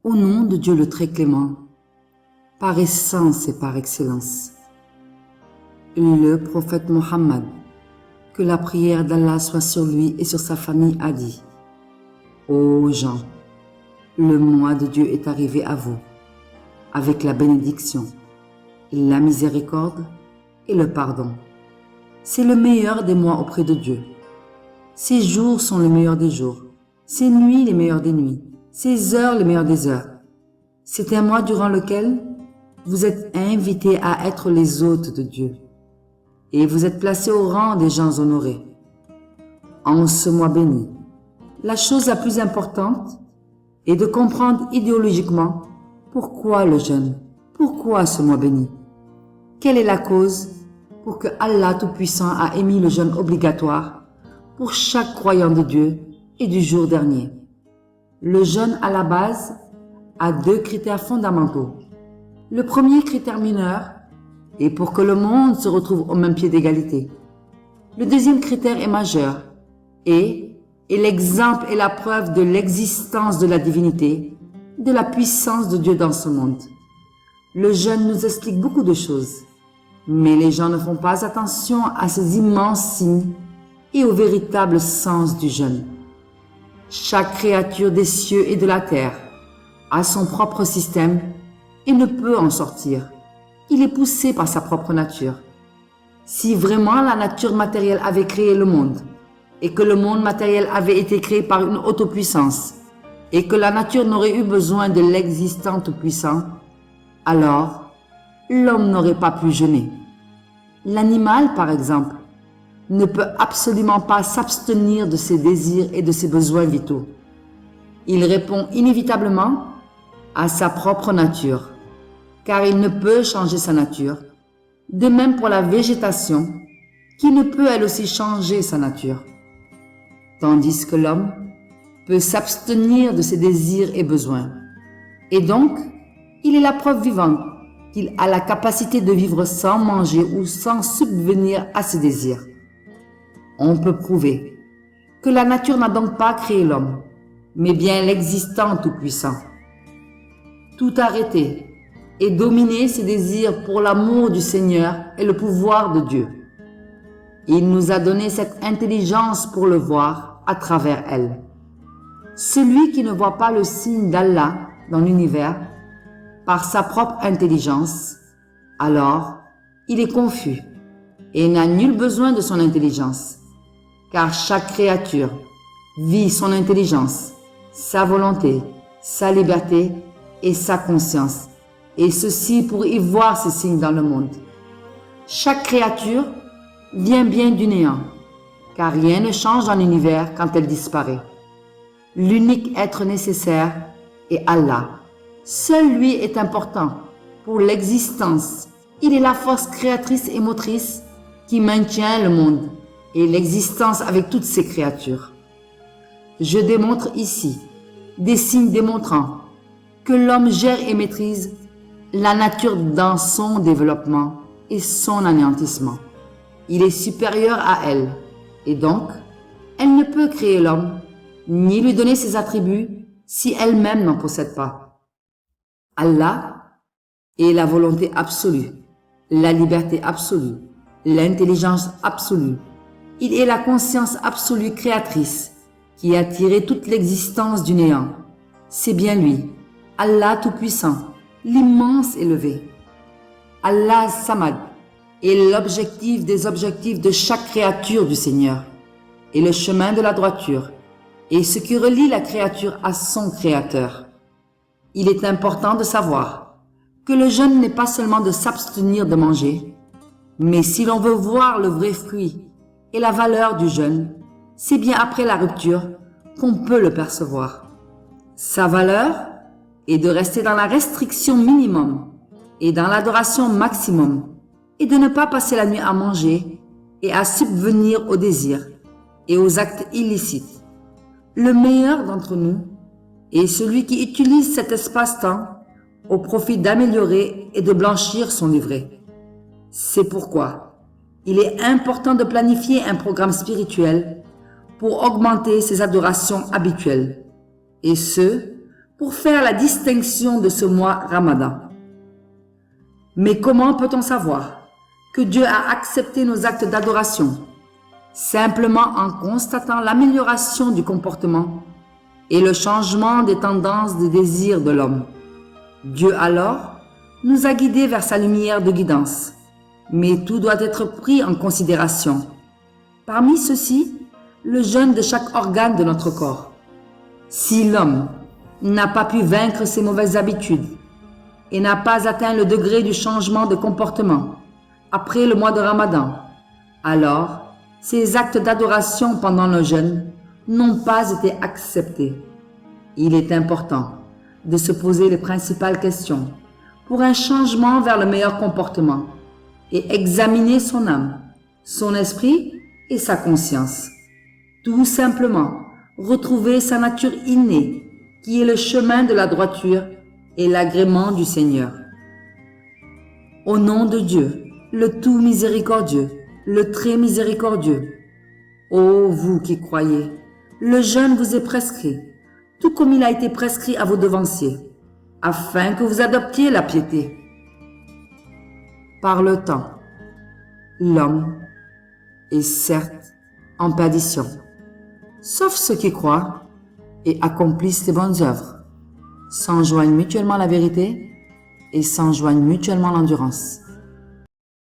Au nom de Dieu le très clément, par essence et par excellence, le prophète Mohammed, que la prière d'Allah soit sur lui et sur sa famille, a dit: Ô gens, le mois de Dieu est arrivé à vous, avec la bénédiction, la miséricorde et le pardon. C'est le meilleur des mois auprès de Dieu. Ces jours sont le meilleur des jours, ces nuits les meilleures des nuits, ces heures les meilleures des heures. C'est un mois durant lequel vous êtes invités à être les hôtes de Dieu et vous êtes placés au rang des gens honorés. En ce mois béni, la chose la plus importante est de comprendre idéologiquement pourquoi le jeûne, pourquoi ce mois béni. Quelle est la cause pour que Allah Tout-Puissant a émis le jeûne obligatoire pour chaque croyant de Dieu et du jour dernier. Le jeûne à la base a 2 critères fondamentaux. Le premier critère mineur est pour que le monde se retrouve au même pied d'égalité. Le deuxième critère est majeur et l'exemple et la preuve de l'existence de la divinité, de la puissance de Dieu dans ce monde. Le jeûne nous explique beaucoup de choses, mais les gens ne font pas attention à ces immenses signes et au véritable sens du jeûne. Chaque créature des cieux et de la terre a son propre système et ne peut en sortir. Il est poussé par sa propre nature. Si vraiment la nature matérielle avait créé le monde et que le monde matériel avait été créé par une autopuissance et que la nature n'aurait eu besoin de l'existant tout-puissant, alors l'homme n'aurait pas pu jeûner. L'animal, par exemple, ne peut absolument pas s'abstenir de ses désirs et de ses besoins vitaux. Il répond inévitablement à sa propre nature, car il ne peut changer sa nature. De même pour la végétation, qui ne peut elle aussi changer sa nature. Tandis que l'homme peut s'abstenir de ses désirs et besoins. Et donc, il est la preuve vivante qu'il a la capacité de vivre sans manger ou sans subvenir à ses désirs. On peut prouver que la nature n'a donc pas créé l'homme, mais bien l'existant tout-puissant. Tout arrêter et dominer ses désirs pour l'amour du Seigneur et le pouvoir de Dieu. Il nous a donné cette intelligence pour le voir à travers elle. Celui qui ne voit pas le signe d'Allah dans l'univers par sa propre intelligence, alors il est confus et n'a nul besoin de son intelligence, car chaque créature vit son intelligence, sa volonté, sa liberté et sa conscience, et ceci pour y voir ces signes dans le monde. Chaque créature vient bien du néant, car rien ne change dans l'univers quand elle disparaît. L'unique être nécessaire est Allah. Seul lui est important pour l'existence. Il est la force créatrice et motrice qui maintient le monde et l'existence avec toutes ses créatures. Je démontre ici des signes démontrant que l'homme gère et maîtrise la nature dans son développement et son anéantissement. Il est supérieur à elle, et donc, elle ne peut créer l'homme, ni lui donner ses attributs si elle-même n'en possède pas. Allah est la volonté absolue, la liberté absolue, l'intelligence absolue. Il est la conscience absolue créatrice qui a tiré toute l'existence du néant. C'est bien lui, Allah Tout-Puissant, l'immense élevé. Allah Samad est l'objectif des objectifs de chaque créature du Seigneur et le chemin de la droiture et ce qui relie la créature à son Créateur. Il est important de savoir que le jeûne n'est pas seulement de s'abstenir de manger, mais si l'on veut voir le vrai fruit et la valeur du jeûne, c'est bien après la rupture qu'on peut le percevoir. Sa valeur est de rester dans la restriction minimum et dans l'adoration maximum et de ne pas passer la nuit à manger et à subvenir aux désirs et aux actes illicites. Le meilleur d'entre nous est celui qui utilise cet espace-temps au profit d'améliorer et de blanchir son livret. C'est pourquoi il est important de planifier un programme spirituel pour augmenter ses adorations habituelles, et ce, pour faire la distinction de ce mois Ramadan. Mais comment peut-on savoir que Dieu a accepté nos actes d'adoration? Simplement en constatant l'amélioration du comportement et le changement des tendances de désir de l'homme. Dieu alors nous a guidés vers sa lumière de guidance. Mais tout doit être pris en considération. Parmi ceux-ci, le jeûne de chaque organe de notre corps. Si l'homme n'a pas pu vaincre ses mauvaises habitudes et n'a pas atteint le degré du changement de comportement après le mois de Ramadan, alors ses actes d'adoration pendant le jeûne n'ont pas été acceptés. Il est important de se poser les principales questions pour un changement vers le meilleur comportement et examiner son âme, son esprit et sa conscience. Tout simplement, retrouver sa nature innée, qui est le chemin de la droiture et l'agrément du Seigneur. Au nom de Dieu, le tout miséricordieux, le très miséricordieux. Ô vous qui croyez, le jeûne vous est prescrit, tout comme il a été prescrit à vos devanciers, afin que vous adoptiez la piété. Par le temps, l'homme est certes en perdition, sauf ceux qui croient et accomplissent les bonnes œuvres, s'enjoignent mutuellement la vérité et s'enjoignent mutuellement l'endurance.